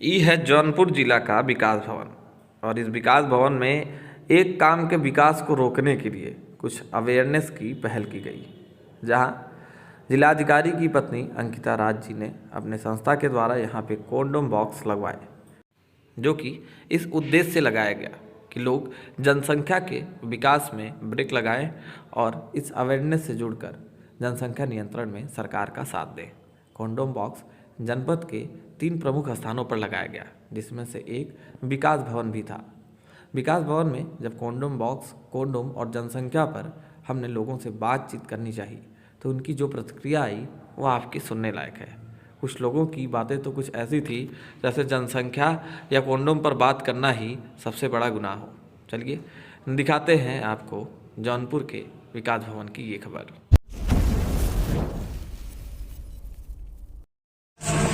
ये है जौनपुर जिला का विकास भवन और इस विकास भवन में एक काम के विकास को रोकने के लिए कुछ अवेयरनेस की पहल की गई, जहां जिलाधिकारी की पत्नी अंकिता राज जी ने अपने संस्था के द्वारा यहां पे कॉन्डोम बॉक्स लगवाए, जो कि इस उद्देश्य से लगाया गया कि लोग जनसंख्या के विकास में ब्रेक लगाएं और इस अवेयरनेस से जुड़कर जनसंख्या नियंत्रण में सरकार का साथ दें। कॉन्डोम बॉक्स जनपद के 3 प्रमुख स्थानों पर लगाया गया, जिसमें से एक विकास भवन भी था। विकास भवन में जब कॉन्डोम बॉक्स, कॉन्डोम और जनसंख्या पर हमने लोगों से बातचीत करनी चाहिए, तो उनकी जो प्रतिक्रिया आई वो आपकी सुनने लायक है। कुछ लोगों की बातें तो कुछ ऐसी थी जैसे जनसंख्या या कॉन्डोम पर बात करना ही सबसे बड़ा गुनाह हो। चलिए दिखाते हैं आपको जौनपुर के विकास भवन की ये खबर।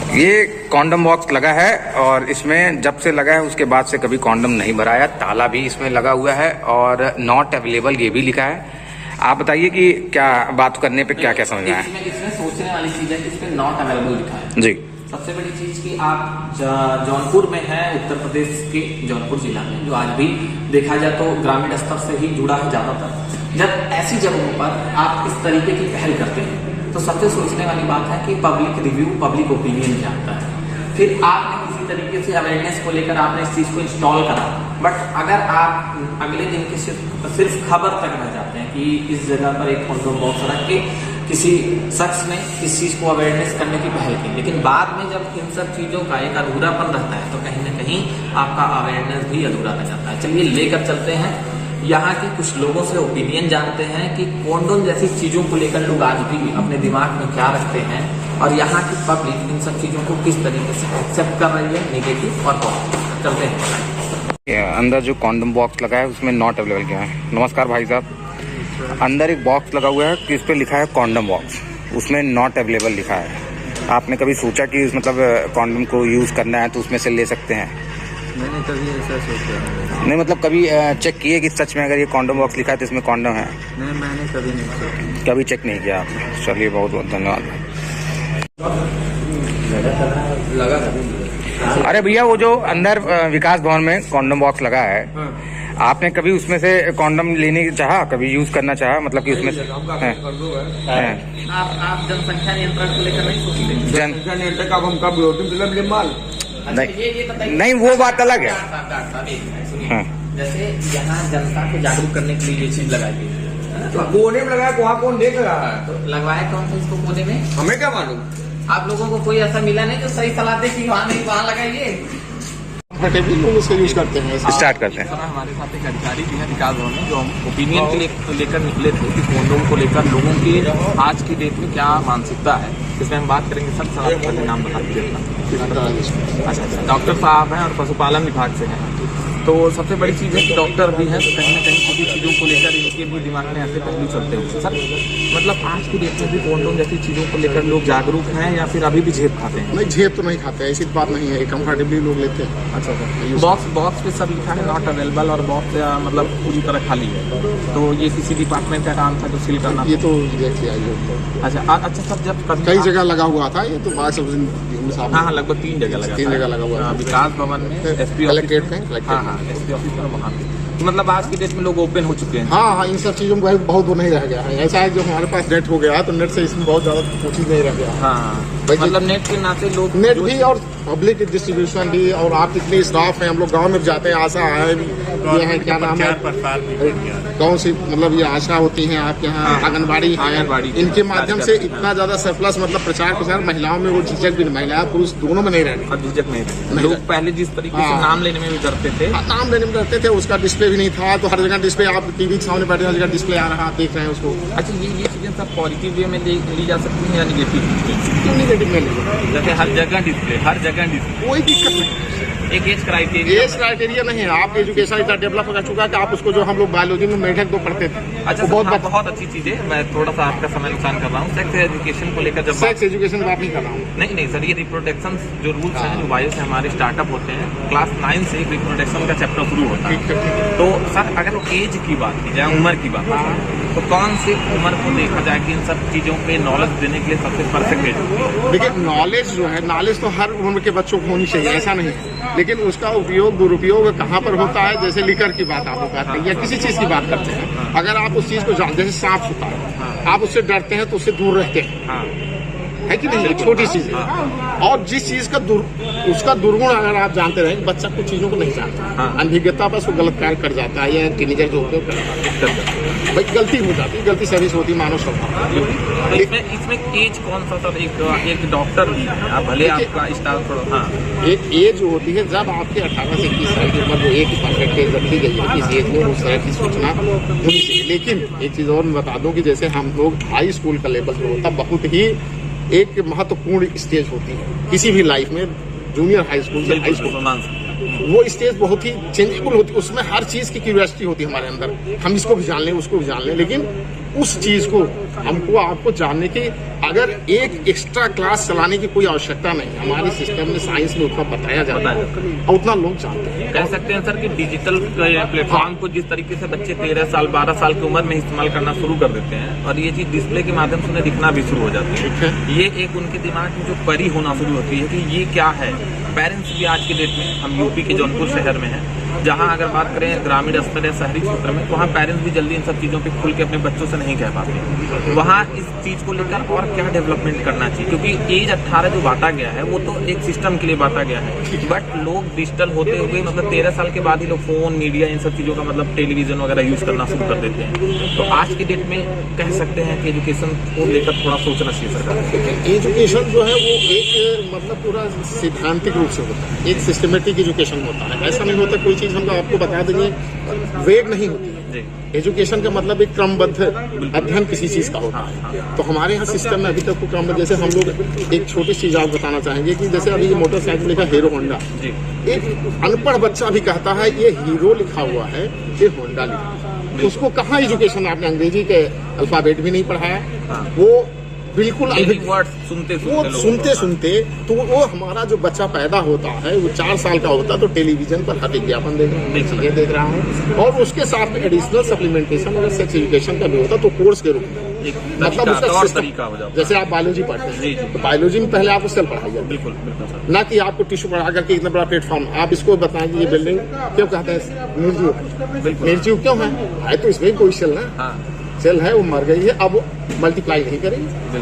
ये कॉन्डम बॉक्स लगा है और इसमें जब से लगा है उसके बाद से कभी कॉन्डम नहीं भराया। ताला भी इसमें लगा हुआ है और नॉट अवेलेबल ये भी लिखा है। आप बताइए कि क्या बात करने पे क्या क्या समझ में आया? इसमें सोचने वाली चीज है कि इसमें नॉट अवेलेबल लिखा है जी। सबसे बड़ी चीज कि आप जौनपुर में है, उत्तर प्रदेश के जौनपुर जिला में, जो आज भी देखा जाए तो ग्रामीण स्तर से ही जुड़ा है ज्यादातर। जब ऐसी जगहों पर आप इस तरीके की पहल करते हैं तो सबसे सोचने वाली बात है कि पब्लिक रिव्यू, पब्लिक ओपिनियन क्या आता है। फिर आपने किसी तरीके से अवेयरनेस को लेकर आपने इस चीज को इंस्टॉल करा, बट अगर आप अगले दिन की सिर्फ खबर तक रह जाते हैं कि इस जगह पर एक कॉन्डोम बॉक्स रख के किसी शख्स ने इस चीज को अवेयरनेस करने की पहल की, लेकिन बाद में जब इन सब चीजों का एक अधूरापन रहता है तो कहीं ना कहीं आपका अवेयरनेस भी अधूरा रह जाता है। चलिए लेकर चलते हैं यहाँ के कुछ लोगों से ओपिनियन जानते हैं कि कॉन्डोम जैसी चीजों को लेकर लोग आज भी अपने दिमाग में क्या रखते हैं और यहाँ की पब्लिक इन सब चीजों को किस तरीके से एक्सेप्ट कर रही है, नेगेटिव और पॉजिटिव। चलते हैं। अंदर जो कॉन्डम बॉक्स लगा है उसमें नॉट अवेलेबल क्या है। नमस्कार भाई साहब, अंदर एक बॉक्स लगा हुआ है कि उस पर लिखा है कॉन्डम बॉक्स, उसमें नॉट अवेलेबल लिखा है। आपने कभी सोचा कि मतलब कॉन्डम को यूज करना है तो उसमें से ले सकते हैं? मैंने कभी ऐसा सोचा नहीं, मतलब कभी चेक किए कि सच में अगर ये कॉन्डम बॉक्स लिखा है तो इसमें कॉन्डम है? नहीं, मैंने कभी नहीं सोचा। कभी चेक नहीं किया आपने? चलिए बहुत बहुत धन्यवाद। अरे भैया, वो जो अंदर विकास भवन में कॉन्डम बॉक्स लगा है, आपने कभी उसमें से कॉन्डम लेने चाहा, कभी यूज करना चाहा? मतलब कि उसमें से आप जनसंख्या नियंत्रण को लेकर नहीं सोचते? जनसंख्या नियंत्रण का हम कब माल नहीं, वो बात अलग है। जैसे यहाँ जनता को जागरूक करने के लिए ये चीज लगाई गई है, तो कोने में लगाया, वहाँ कौन देख रहा है? तो लगवाया कौन सा इसको कोने में? हमें क्या मालूम? आप लोगों को कोई ऐसा मिला नहीं जो सही सलाह दे कि वहाँ नहीं, वहाँ लगाइए। लोग इसका यूज करते हैं, स्टार्ट करते हैं। हमारे साथ एक अधिकारी भी है विकास भवन में, जो हम ओपिनियन के लेकर निकले थे कि कॉन्डोम को लेकर लोगों की आज की डेट में क्या मानसिकता है, इसमें हम बात करेंगे। सर आपका नाम बता दीजिए। अच्छा, डॉक्टर साहब हैं और पशुपालन विभाग से हैं। तो सबसे बड़ी चीज़ है कि डॉक्टर भी हैं, तो कहीं ना कहीं सभी चीज़ों को लेकर इनके भी दिमाग में ऐसे पहलू चलते हैं। सर मतलब आज की डेट में भी कॉन्डोम जैसी चीज़ों को लेकर लोग जागरूक हैं या फिर अभी भी झेप खाते हैं? नहीं, झेप तो नहीं खाते, ऐसी बात नहीं है, कंफर्टेबली लोग लेते हैं। अच्छा, बॉक्स पे सब लिखा है नॉट अवेलेबल और बॉक्स मतलब पूरी तरह खाली है, तो ये किसी डिपार्टमेंट का काम था जो सील करना? ये तो देखिए आई। अच्छा सर, जब कई जगह लगा हुआ था ये तो बात सब। हाँ, लगभग 3 जगह लगा हुआ। विकास भवन में, एसपी कलेक्ट्रेट में, एसपी ऑफिस में, वहाँ तो मतलब आज की डेट में लोग ओपन हो चुके हैं। हाँ, इन सब चीजों में बहुत वो नहीं रह गया है। ऐसा है जो हमारे पास नेट हो गया तो नेट से इसमें बहुत ज्यादा कोशिश नहीं रह गया। हाँ, मतलब नेट के नाते लोग, नेट भी और पब्लिक डिस्ट्रीब्यूशन भी, और आप कितने स्टाफ हैं, हम लोग गाँव में जाते हैं, आशा आए ये है, क्या नाम है, कौन सी मतलब ये आशा होती है आपके यहाँ, आंगनबाड़ी, इनके माध्यम से इतना ज्यादा सरप्लस मतलब प्रचार महिलाओं में वो झिझक भी, महिला पुरुष दोनों में नहीं रहती, झिझक नहीं। लोग पहले जिस तरीके से नाम लेने में भी डरते थे, नाम लेने में डरते थे, उसका डिस्प्ले भी नहीं था, तो हर जगह डिस्प्ले, आप टीवी के सामने बैठे हर जगह डिस्प्ले आ रहा, आप देख रहे हैं उसको। अच्छा, ये चीजें सब पॉजिटिव वे में ली जा सकती है या निगेटिव? क्यों निगेटिव में ले? जैसे हर जगह डिस्प्ले, कोई दिक्कत नहीं। एक एज क्राइटेरिया नहीं है। आप एजुकेशन इतना डेवलप कर चुका है कि आप उसको, जो हम लोग बायोलॉजी में मेथड तो पढ़ते थे। अच्छा, बहुत अच्छी चीज है। मैं थोड़ा सा आपका समय नुकसान कर रहा हूँ। सेक्स एजुकेशन को लेकर, जब सेक्स एजुकेशन की बात नहीं कर रहा हूँ। नहीं सर, ये रिप्रोडक्शन जो रूल्स हैं, जो वायु से हमारे स्टार्टअप होते हैं, क्लास 9 से रिप्रोडक्शन का चैप्टर शुरू होता है। तो सर अगर एज की बात की जाए, उम्र की बात की जाए, तो कौन सी उम्र को देखा जाए कि इन सब चीज़ों पे नॉलेज देने के लिए सबसे परफेक्ट एज होती है? देखिए नॉलेज जो है, नॉलेज तो हर उम्र के बच्चों को होनी चाहिए, ऐसा नहीं है, लेकिन उसका उपयोग दुरुपयोग कहाँ पर होता है। जैसे लिकर की बात आप करते हैं या किसी चीज़ की बात करते हैं, अगर आप उस चीज़ को जानते हैं, जैसे सांप होता है, आप उससे डरते हैं तो उससे दूर रहते हैं, है कि नहीं, छोटी चीज है। और जिस चीज का उसका दुर्गुण अगर आप जानते रहे, बच्चा कुछ चीजों को नहीं जानता, अनभिज्ञता पर वो गलत कार्य कर जाता है, या टीनेजर जो होते हैं भाई गलती हो जाती है, गलती सर्विस होती है, मानव स्वभाव। तो इसमें एज कौन सा सर? एक डॉक्टर भी है, आप भले आपका स्टाफ थोड़ा, एक एज होती है जब आपके 18 से 21 साल की उम्र, जो एक परफेक्ट एज रखी गई है, इस एज में उस तरह की सूचना होनी चाहिए। लेकिन एक चीज और मैं बता दूं कि जैसे हम लोग हाई स्कूल का लेवल जो होता है, बहुत ही एक महत्वपूर्ण स्टेज होती है किसी भी लाइफ में, जूनियर हाई स्कूल से हाई स्कूल, वो स्टेज बहुत ही चेंजेबल होती है। उसमें हर चीज की क्यूरियोसिटी होती है हमारे अंदर, हम इसको भी जान लें, उसको भी जान लें, लेकिन उस चीज को हमको आपको जानने की अगर एक एक्स्ट्रा क्लास चलाने की कोई आवश्यकता नहीं। हमारे सिस्टम में साइंस में उतना बताया जाता है और उतना लोग जानते हैं। कह सकते हैं सर कि डिजिटल प्लेटफॉर्म को जिस तरीके से बच्चे 13 साल 12 साल की उम्र में इस्तेमाल करना शुरू कर देते हैं और ये चीज डिस्प्ले के माध्यम से उन्हें दिखना भी शुरू हो जाती है, ये एक उनके दिमाग में जो परी होना शुरू होती है कि ये क्या है। पेरेंट्स भी आज के डेट में, हम यूपी के जौनपुर शहर में हैं, जहां अगर बात करें ग्रामीण स्तर या शहरी क्षेत्र में, वहाँ पेरेंट्स भी जल्दी इन सब चीज़ों पे खुल के अपने बच्चों से नहीं कह पाते। वहाँ इस चीज़ को लेकर और क्या डेवलपमेंट करना चाहिए, क्योंकि एज 18 जो बांटा गया है वो तो एक सिस्टम के लिए बांटा गया है, बट लोग डिजिटल होते हुए मतलब 13 साल के बाद ही लोग फोन, मीडिया, इन सब चीज़ों का मतलब टेलीविजन वगैरह यूज करना शुरू कर देते हैं। तो आज की डेट में कह सकते हैं कि एजुकेशन को लेकर थोड़ा सोचना चाहिए सरकार। एजुकेशन जो है वो एक मतलब पूरा सिद्धांतिक रूप से होता है, एक सिस्टमेटिक एजुकेशन होता है। ऐसा नहीं होता कोई चीज हम आपको बता देंगे, वेग नहीं होती है। एजुकेशन का मतलब एक क्रमबद्ध अध्ययन किसी चीज का होता है। तो हमारे यहाँ सिस्टम में अभी तक को क्रमबद्ध, जैसे हम लोग एक छोटी चीज आप बताना चाहेंगे कि जैसे अभी ये मोटरसाइकिल लिखा हीरो होंडा, एक अनपढ़ बच्चा भी कहता है ये हीरो लिखा हुआ है, ये होंडा लिखा है। तो उसको कहाँ एजुकेशन, आपने अंग्रेजी के अल्फाबेट भी नहीं पढ़ाया, वो बिल्कुल सुनते सुनते तो वो हमारा जो बच्चा पैदा होता है वो 4 साल का होता है, तो टेलीविजन पर हर विज्ञापन देख रहा हूँ और उसके साथ में एडिशनल सप्लीमेंटेशन अगर सेक्स एजुकेशन का भी होता तो कोर्स के रूप में, मतलब उसका तरीका हो जाता है। जैसे आप बायोलॉजी पढ़ते हैं तो बायोलॉजी में पहले आपको सेल पढ़ाई जाती है, बिल्कुल ना कि आपको टिश्यू पढ़ा करके इतना बड़ा प्लेटफॉर्म आप इसको बताएं कि ये बिल्डिंग क्यों कहते हैं निर्जीव क्यों है तो इसमें कोई सेल ना सेल है, वो मर गई है, अब वो मल्टीप्लाई नहीं करेगी,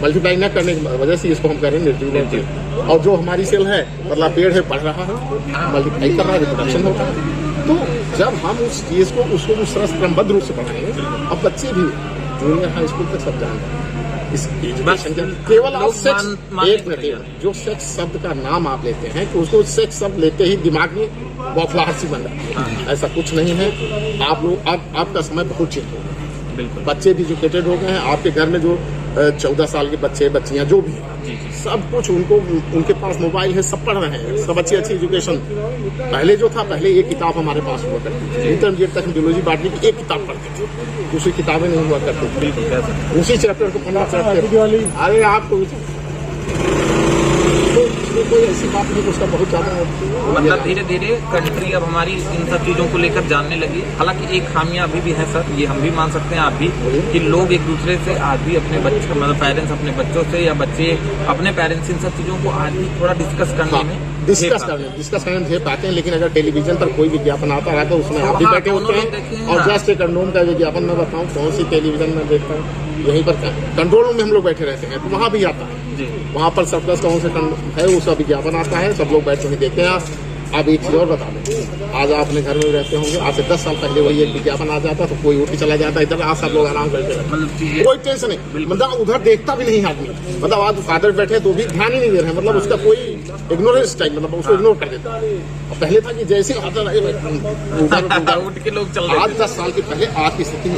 मल्टीप्लाई न करने की वजह से इसको हम कह रहे हैं निर्जीव। और जो हमारी सेल है मतलब पेड़ है, बढ़ रहा है, मल्टीप्लाई कर रहा है, रिप्रोडक्शन होता है। तो जब हम उस चीज को उसको उस तरह क्रमबद्ध रूप से पढ़ाएंगे, अब बच्चे भी जूनियर हाई स्कूल तक सब जानते हैं इस एजुकेशन के। केवल आप सेक्स, एक मिनट, जो सेक्स शब्द का नाम आप लेते हैं तो उसको सेक्स शब्द लेते ही दिमाग में बौखलाहट सी बन जाती है। ऐसा कुछ नहीं है। आप लोग आपका समय बहुत चेंज हो गया, बच्चे भी एजुकेटेड हो गए हैं। आपके घर में जो 14 साल के बच्चे बच्चियां जो भी सब कुछ उनको उनके पास मोबाइल है, सब पढ़ रहे हैं, सब अच्छी एजुकेशन। पहले जो था, पहले एक किताब हमारे पास हुआ करती थी, इंटरमीडिएट तक जूलॉजी बांटने की एक किताब पढ़ते थे, दूसरी किताबें नहीं हुआ करती थी। उसी चैप्टर को 15 चैप्टर, अरे आपको कोई ऐसी बात नहीं, उसका बहुत ज्यादा मतलब धीरे धीरे कंट्री अब हमारी इन सब चीजों को लेकर जानने लगी। हालांकि एक खामियां अभी भी है सर, ये हम भी मान सकते हैं, आप भी, कि लोग एक दूसरे से आज भी अपने बच्चों, मतलब पेरेंट्स अपने बच्चों से या बच्चे अपने पेरेंट्स इन सब चीजों को आज भी थोड़ा डिस्कस करने में डिस्कस करने में पाते हैं। लेकिन अगर टेलीविजन पर कोई विज्ञापन आता है तो उसमें आप भी बैठे होते हैं। और जस्ट एक कंट्रोल का विज्ञापन मैं बताऊँ, कौन सी टेलीविजन में देखता हूँ, यहीं पर कंट्रोल रूम में हम लोग बैठे रहते हैं, तो वहाँ भी आता है, वहाँ पर सरप्लस कौन से है उसका विज्ञापन आता है, सब लोग बैठ के देखते हैं। आप एक चीज और बता दें, आज आप अपने घर में रहते होंगे, आज से 10 साल पहले वही एक विज्ञापन आ जाता तो कोई उठ के चला जाता, इधर आज सब लोग आराम करते रहते, कोई टेंशन नहीं, मतलब उधर देखता भी नहीं आदमी, मतलब आज फादर बैठे तो भी ध्यान ही नहीं दे रहे हैं, मतलब उसका कोई इग्नोरेंस टाइप, मतलब उसको इग्नोर कर देता। और पहले था कि जैसे आता उठ के लोग चल रहे, आज 10 साल के पहले आज की स्थिति में।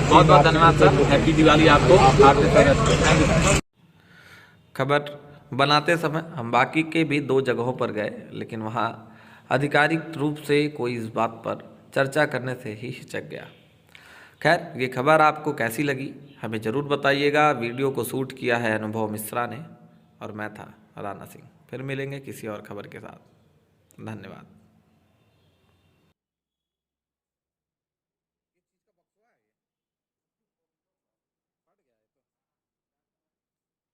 बहुत बहुत धन्यवाद सर, हैप्पी दिवाली आपको। खबर बनाते समय हम बाकी के भी 2 जगहों पर गए, लेकिन वहाँ आधिकारिक रूप से कोई इस बात पर चर्चा करने से ही हिचक गया। खैर, ये खबर आपको कैसी लगी हमें ज़रूर बताइएगा। वीडियो को शूट किया है अनुभव मिश्रा ने और मैं था राणा सिंह। फिर मिलेंगे किसी और खबर के साथ। धन्यवाद।